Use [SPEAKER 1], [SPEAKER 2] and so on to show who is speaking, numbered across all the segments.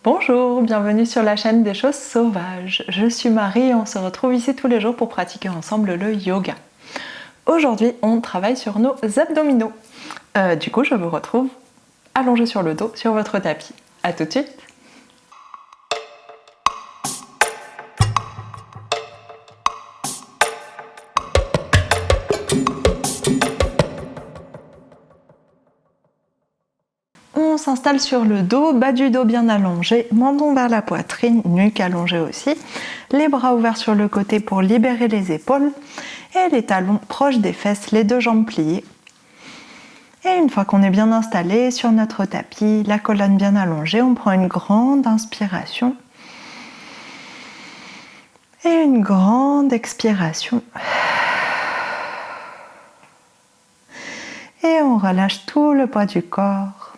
[SPEAKER 1] Bonjour, bienvenue sur la chaîne des choses sauvages. Je suis Marie et on se retrouve ici tous les jours pour pratiquer ensemble le yoga. Aujourd'hui, on travaille sur nos abdominaux. Du coup, je vous retrouve allongé sur le dos, sur votre tapis. A tout de suite. On s'installe sur le dos, bas du dos bien allongé, menton vers la poitrine, nuque allongée aussi, les bras ouverts sur le côté pour libérer les épaules et les talons proches des fesses, les deux jambes pliées. Et une fois qu'on est bien installé sur notre tapis, la colonne bien allongée, on prend une grande inspiration et une grande expiration. Et on relâche tout le poids du corps.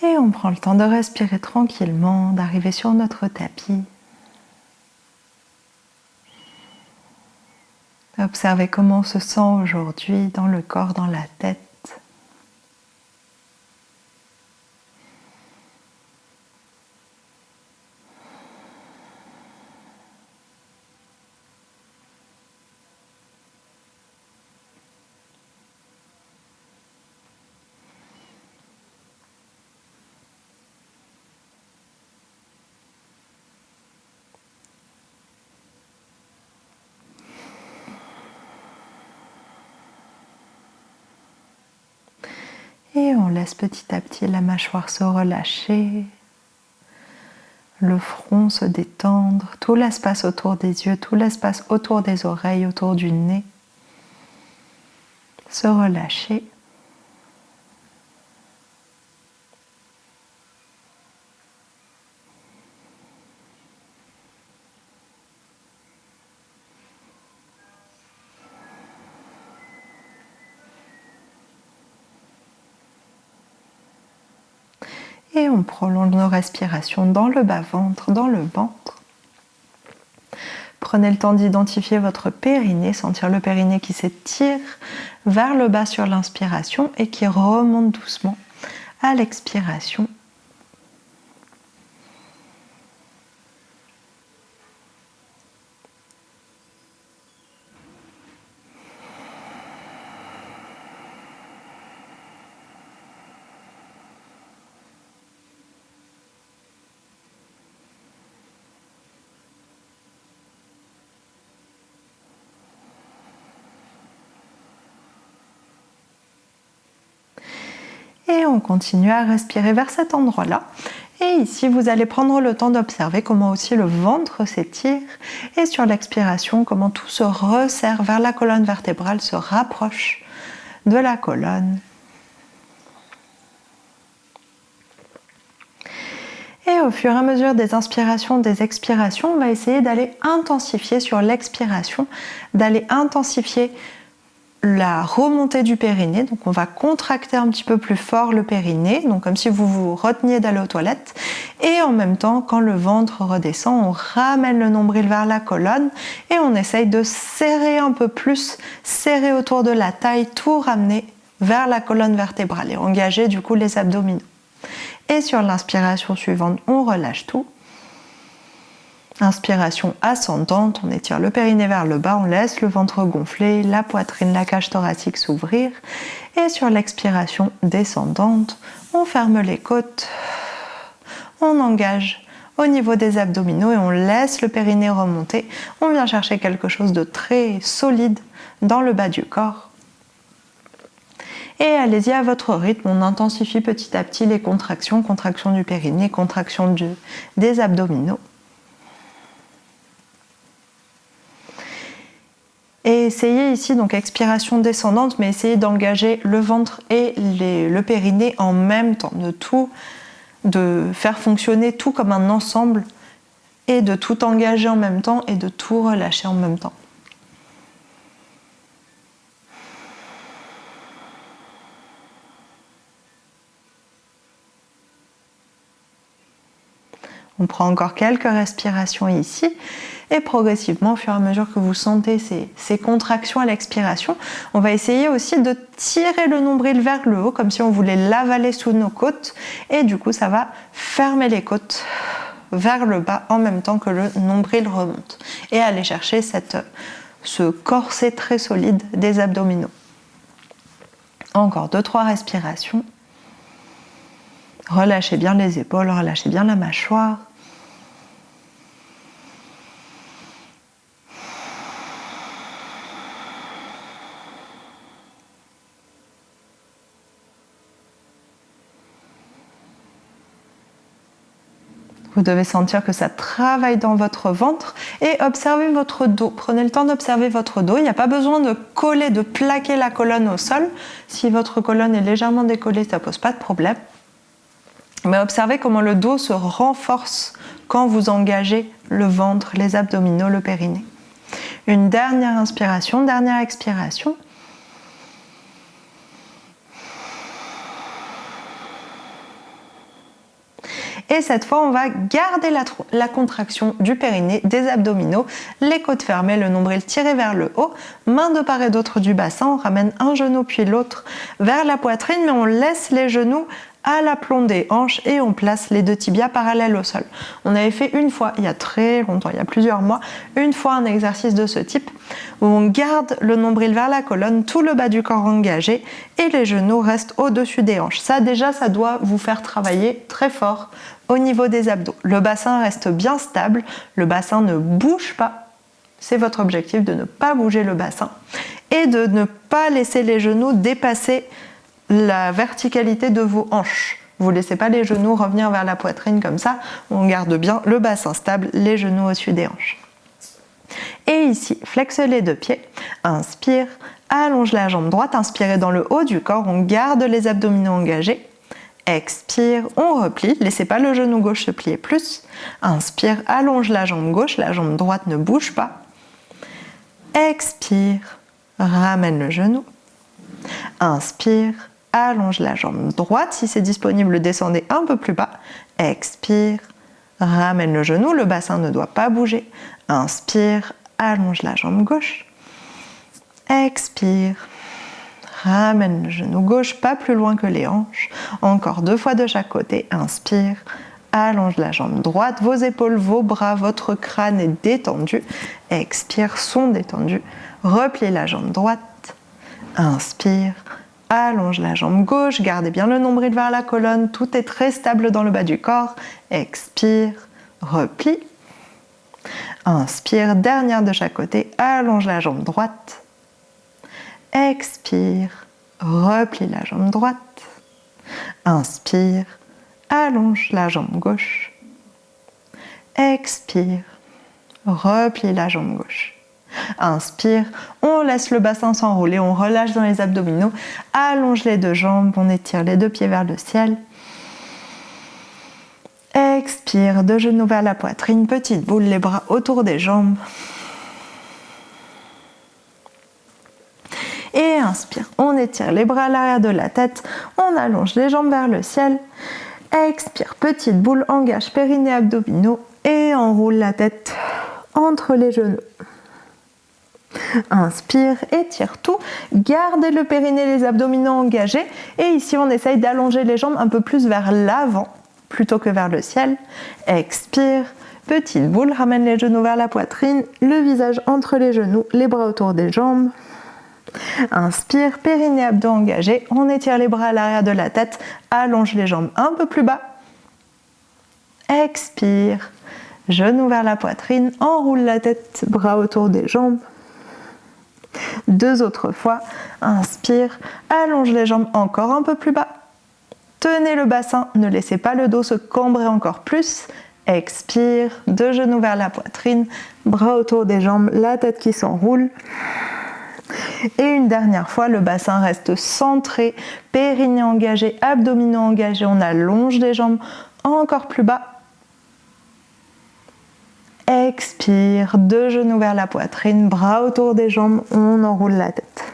[SPEAKER 1] Et on prend le temps de respirer tranquillement, d'arriver sur notre tapis. Observez comment on se sent aujourd'hui dans le corps, dans la tête. Et on laisse petit à petit la mâchoire se relâcher, le front se détendre, tout l'espace autour des yeux, tout l'espace autour des oreilles, autour du nez, se relâcher. Et on prolonge nos respirations dans le bas-ventre, dans le ventre. Prenez le temps d'identifier votre périnée, sentir le périnée qui s'étire vers le bas sur l'inspiration et qui remonte doucement à l'expiration. Et on continue à respirer vers cet endroit-là. Et ici, vous allez prendre le temps d'observer comment aussi le ventre s'étire. Et sur l'expiration, comment tout se resserre vers la colonne vertébrale, se rapproche de la colonne. Et au fur et à mesure des inspirations, des expirations, on va essayer d'aller intensifier sur l'expiration, d'aller intensifier la remontée du périnée. Donc on va contracter un petit peu plus fort le périnée, donc comme si vous vous reteniez d'aller aux toilettes. Et en même temps, quand le ventre redescend, on ramène le nombril vers la colonne et on essaye de serrer un peu plus, serrer autour de la taille, tout ramener vers la colonne vertébrale et engager du coup les abdominaux. Et sur l'inspiration suivante, on relâche tout. Inspiration ascendante, on étire le périnée vers le bas, on laisse le ventre gonfler, la poitrine, la cage thoracique s'ouvrir. Et sur l'expiration descendante, on ferme les côtes, on engage au niveau des abdominaux et on laisse le périnée remonter. On vient chercher quelque chose de très solide dans le bas du corps. Et allez-y à votre rythme, on intensifie petit à petit les contractions, contraction du périnée, contraction des abdominaux. Et essayez ici, donc expiration descendante, mais essayez d'engager le ventre et le périnée en même temps, de faire fonctionner tout comme un ensemble et de tout engager en même temps et de tout relâcher en même temps. On prend encore quelques respirations ici. Et progressivement, au fur et à mesure que vous sentez ces contractions à l'expiration, on va essayer aussi de tirer le nombril vers le haut, comme si on voulait l'avaler sous nos côtes. Et du coup, ça va fermer les côtes vers le bas en même temps que le nombril remonte. Et aller chercher ce corset très solide des abdominaux. Encore 2-3 respirations. Relâchez bien les épaules, relâchez bien la mâchoire. Vous devez sentir que ça travaille dans votre ventre et observez votre dos. Prenez le temps d'observer votre dos. Il n'y a pas besoin de coller, de plaquer la colonne au sol. Si votre colonne est légèrement décollée, ça ne pose pas de problème. Mais observez comment le dos se renforce quand vous engagez le ventre, les abdominaux, le périnée. Une dernière inspiration, dernière expiration. Et cette fois, on va garder la contraction du périnée, des abdominaux, les côtes fermées, le nombril tiré vers le haut, mains de part et d'autre du bassin. On ramène un genou puis l'autre vers la poitrine, mais on laisse les genoux à l'aplomb des hanches et on place les 2 tibias parallèles au sol. On avait fait une fois, il y a très longtemps, il y a plusieurs mois, une fois un exercice de ce type où on garde le nombril vers la colonne, tout le bas du corps engagé et les genoux restent au-dessus des hanches. Ça déjà, ça doit vous faire travailler très fort au niveau des abdos. Le bassin reste bien stable, le bassin ne bouge pas. C'est votre objectif de ne pas bouger le bassin et de ne pas laisser les genoux dépasser la verticalité de vos hanches. Vous ne laissez pas les genoux revenir vers la poitrine comme ça. On garde bien le bassin stable, les genoux au-dessus des hanches. Et ici, flexe les 2 pieds. Inspire, allonge la jambe droite. Inspirez dans le haut du corps. On garde les abdominaux engagés. Expire, on replie. Laissez pas le genou gauche se plier plus. Inspire, allonge la jambe gauche. La jambe droite ne bouge pas. Expire, ramène le genou. Inspire, allonge la jambe droite. Si c'est disponible, descendez un peu plus bas. Expire, ramène le genou. Le bassin ne doit pas bouger. Inspire, allonge la jambe gauche. Expire, ramène le genou gauche pas plus loin que les hanches. Encore 2 fois de chaque côté. Inspire, allonge la jambe droite. Vos épaules, vos bras, votre crâne est détendu. Expire, sont détendus. Repliez la jambe droite. Inspire, allonge la jambe gauche, gardez bien le nombril vers la colonne, tout est très stable dans le bas du corps. Expire, replie. Inspire, dernière de chaque côté, allonge la jambe droite. Expire, replie la jambe droite. Inspire, allonge la jambe gauche. Expire, replie la jambe gauche. Inspire, on laisse le bassin s'enrouler, on relâche dans les abdominaux, allonge les 2 jambes, on étire les 2 pieds vers le ciel. Expire, 2 genoux vers la poitrine, petite boule, les bras autour des jambes. Et inspire, on étire les bras à l'arrière de la tête, on allonge les jambes vers le ciel. Expire, petite boule, engage périnée, abdominaux et enroule la tête entre les genoux. Inspire, étire tout, gardez le périnée, les abdominaux engagés et ici on essaye d'allonger les jambes un peu plus vers l'avant plutôt que vers le ciel. Expire, petite boule, ramène les genoux vers la poitrine, le visage entre les genoux, les bras autour des jambes. Inspire, périnée, abdos engagés, on étire les bras à l'arrière de la tête, allonge les jambes un peu plus bas. Expire, genoux vers la poitrine, enroule la tête, bras autour des jambes. 2 autres fois. Inspire, allonge les jambes encore un peu plus bas. Tenez le bassin, ne laissez pas le dos se cambrer encore plus. Expire, 2 genoux vers la poitrine, bras autour des jambes, la tête qui s'enroule. Et une dernière fois, le bassin reste centré, périnée engagé, abdominaux engagés. On allonge les jambes encore plus bas. Expire, 2 genoux vers la poitrine, bras autour des jambes, on enroule la tête.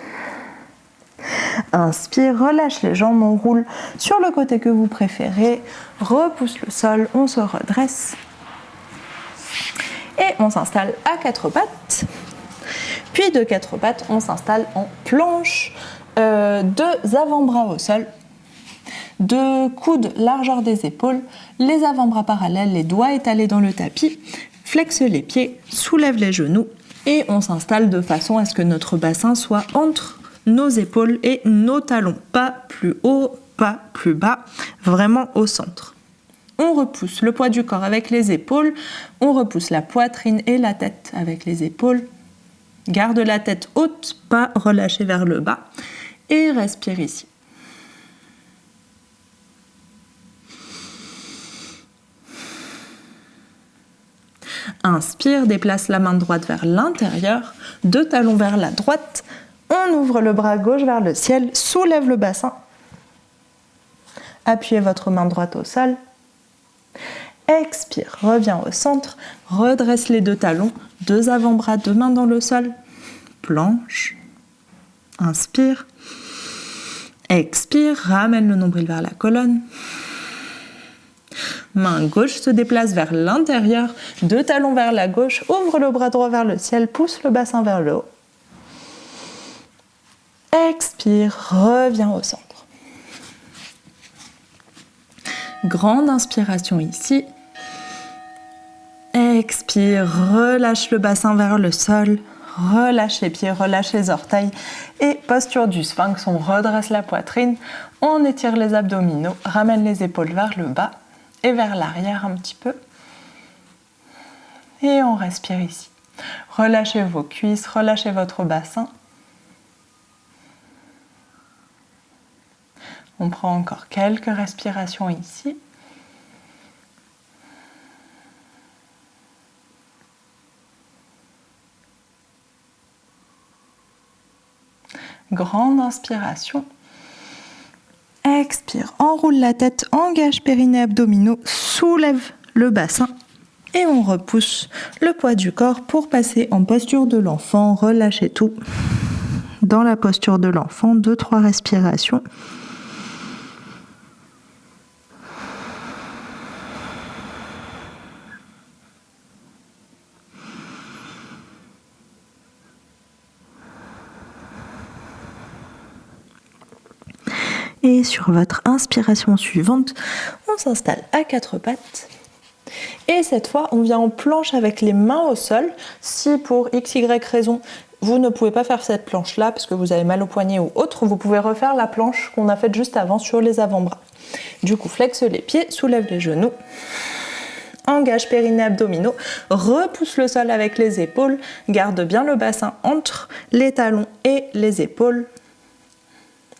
[SPEAKER 1] Inspire, relâche les jambes, on roule sur le côté que vous préférez, repousse le sol, on se redresse. Et on s'installe à quatre pattes. Puis de quatre pattes, on s'installe en planche. Deux avant-bras au sol. Deux coudes largeur des épaules. Les avant-bras parallèles, les doigts étalés dans le tapis. Flexe les pieds, soulève les genoux. Et on s'installe de façon à ce que notre bassin soit entre nos épaules et nos talons. Pas plus haut, pas plus bas, vraiment au centre. On repousse le poids du corps avec les épaules, on repousse la poitrine et la tête avec les épaules. Garde la tête haute, pas relâchée vers le bas. Et respire ici. Inspire, déplace la main droite vers l'intérieur, deux talons vers la droite. On ouvre le bras gauche vers le ciel, soulève le bassin. Appuyez votre main droite au sol. Expire, reviens au centre, redresse les deux talons, deux avant-bras, deux mains dans le sol. Planche. Inspire. Expire, ramène le nombril vers la colonne. Main gauche se déplace vers l'intérieur, deux talons vers la gauche, ouvre le bras droit vers le ciel, pousse le bassin vers le haut. Expire, reviens au centre. Grande inspiration ici. Expire, relâche le bassin vers le sol, relâche les pieds, relâche les orteils et posture du sphinx, on redresse la poitrine, on étire les abdominaux, ramène les épaules vers le bas et vers l'arrière un petit peu et on respire ici. Relâchez vos cuisses, relâchez votre bassin. On prend encore quelques respirations ici. Grande inspiration. Expire, enroule la tête, engage périnée abdominaux, soulève le bassin et on repousse le poids du corps pour passer en posture de l'enfant. Relâchez tout. Dans la posture de l'enfant, 2-3 respirations. Et sur votre inspiration suivante, on s'installe à quatre pattes. Et cette fois, on vient en planche avec les mains au sol. Si pour XY raison, vous ne pouvez pas faire cette planche-là parce que vous avez mal au poignet ou autre, vous pouvez refaire la planche qu'on a faite juste avant sur les avant-bras. Du coup, flexe les pieds, soulève les genoux. Engage périnée abdominaux, repousse le sol avec les épaules, garde bien le bassin entre les talons et les épaules.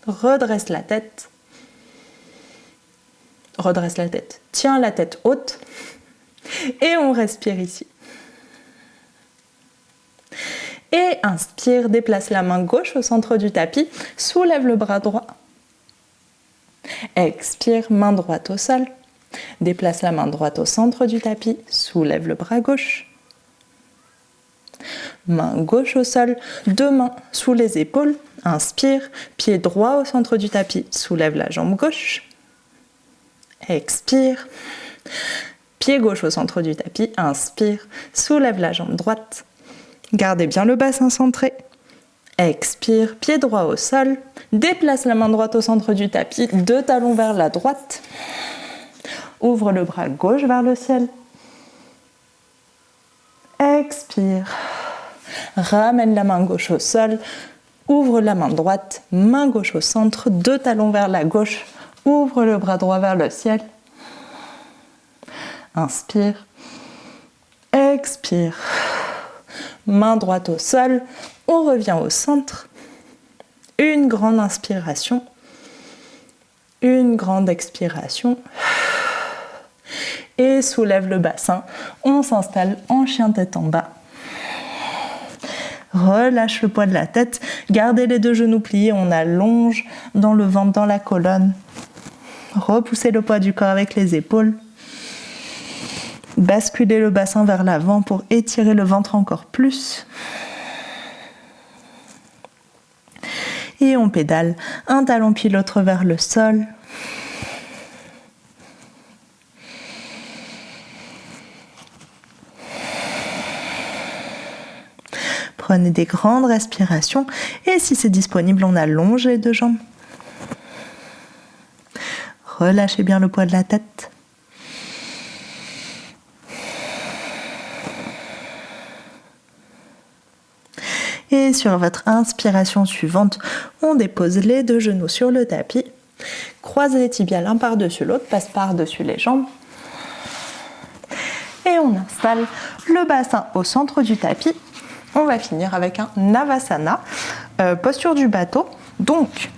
[SPEAKER 1] Redresse la tête. Redresse la tête. Tiens la tête haute. Et on respire ici. Et inspire, déplace la main gauche au centre du tapis. Soulève le bras droit. Expire, main droite au sol. Déplace la main droite au centre du tapis. Soulève le bras gauche. Main gauche au sol, deux mains sous les épaules. Inspire, pied droit au centre du tapis, soulève la jambe gauche. Expire, pied gauche au centre du tapis, inspire, soulève la jambe droite. Gardez bien le bassin centré. Expire, pied droit au sol, déplace la main droite au centre du tapis, deux talons vers la droite. Ouvre le bras gauche vers le ciel. Expire. Ramène la main gauche au sol, ouvre la main droite, main gauche au centre, deux talons vers la gauche, ouvre le bras droit vers le ciel. Inspire, expire, main droite au sol, on revient au centre. Une grande inspiration, une grande expiration. Et soulève le bassin, on s'installe en chien tête en bas. Relâche le poids de la tête, gardez les deux genoux pliés, on allonge dans le ventre, dans la colonne. Repoussez le poids du corps avec les épaules. Basculez le bassin vers l'avant pour étirer le ventre encore plus. Et on pédale, un talon puis l'autre vers le sol. Prenez des grandes respirations et si c'est disponible, on allonge les deux jambes. Relâchez bien le poids de la tête. Et sur votre inspiration suivante, on dépose les deux genoux sur le tapis. Croisez les tibias l'un par-dessus l'autre, passe par-dessus les jambes. Et on installe le bassin au centre du tapis. On va finir avec un Navasana, posture du bateau. Donc,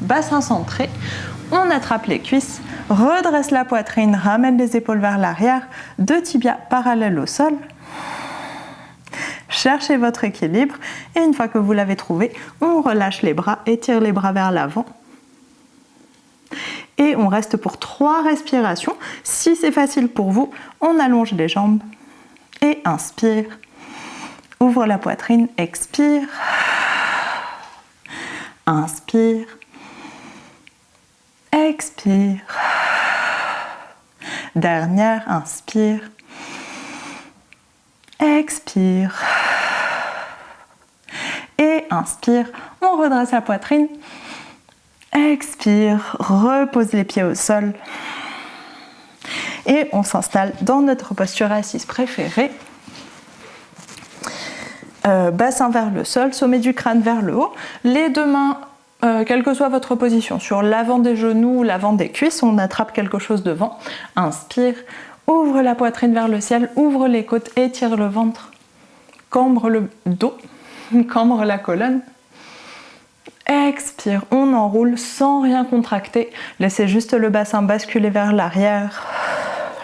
[SPEAKER 1] bassin centré, on attrape les cuisses, redresse la poitrine, ramène les épaules vers l'arrière, deux tibias parallèles au sol. Cherchez votre équilibre et une fois que vous l'avez trouvé, on relâche les bras, étire les bras vers l'avant. Et on reste pour 3 respirations. Si c'est facile pour vous, on allonge les jambes et inspire. Ouvre la poitrine, expire. Inspire. Expire. Dernière, inspire. Expire. Et inspire. On redresse la poitrine. Expire. Repose les pieds au sol. Et on s'installe dans notre posture assise préférée. Bassin vers le sol, sommet du crâne vers le haut. Les deux mains, quelle que soit votre position, sur l'avant des genoux ou l'avant des cuisses, on attrape quelque chose devant. Inspire. Ouvre la poitrine vers le ciel, ouvre les côtes, étire le ventre, cambre le dos, cambre la colonne. Expire, on enroule sans rien contracter. Laissez juste le bassin basculer vers l'arrière,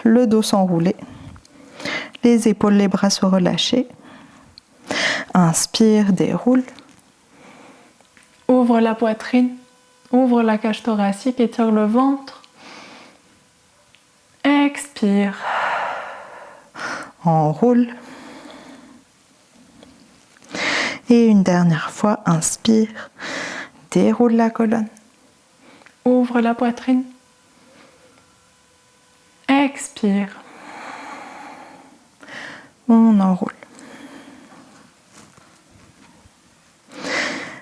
[SPEAKER 1] le dos s'enrouler, les épaules, les bras se relâcher. Inspire, déroule. Ouvre la poitrine, ouvre la cage thoracique, étire le ventre. Expire, enroule. Et une dernière fois, inspire, déroule la colonne, ouvre la poitrine, expire, on enroule.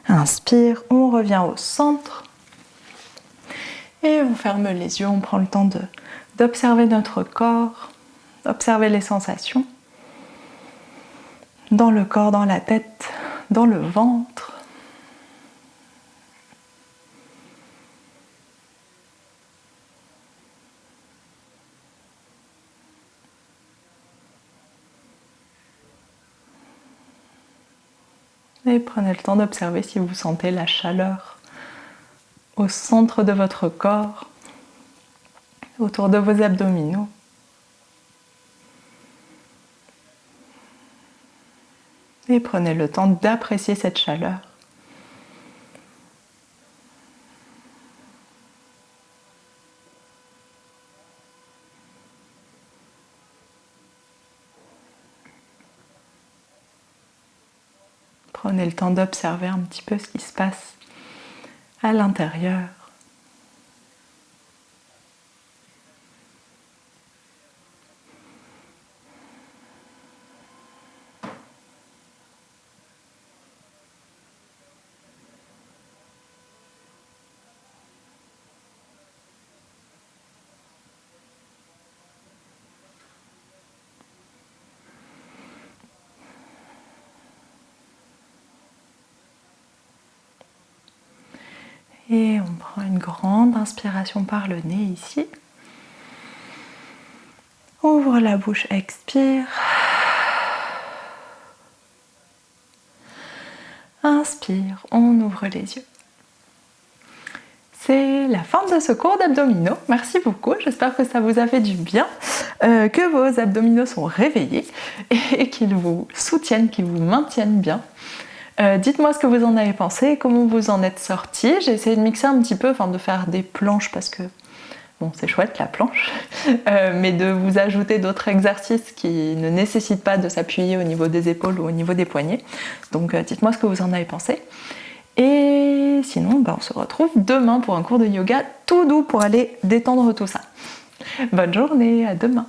[SPEAKER 1] Inspire, on revient au centre et on ferme les yeux, on prend le temps d'observer notre corps, d'observer les sensations dans le corps, dans la tête, dans le ventre. Et prenez le temps d'observer si vous sentez la chaleur au centre de votre corps, autour de vos abdominaux. Et prenez le temps d'apprécier cette chaleur. Prenez le temps d'observer un petit peu ce qui se passe à l'intérieur. Et on prend une grande inspiration par le nez ici. Ouvre la bouche, expire. Inspire, on ouvre les yeux. C'est la fin de ce cours d'abdominaux. Merci beaucoup, j'espère que ça vous a fait du bien, que vos abdominaux sont réveillés et qu'ils vous soutiennent, qu'ils vous maintiennent bien. Dites-moi ce que vous en avez pensé, comment vous en êtes sortis. J'ai essayé de mixer un petit peu, de faire des planches parce que bon, c'est chouette la planche, mais de vous ajouter d'autres exercices qui ne nécessitent pas de s'appuyer au niveau des épaules ou au niveau des poignets. Donc dites-moi ce que vous en avez pensé. Et sinon, on se retrouve demain pour un cours de yoga tout doux pour aller détendre tout ça. Bonne journée, à demain.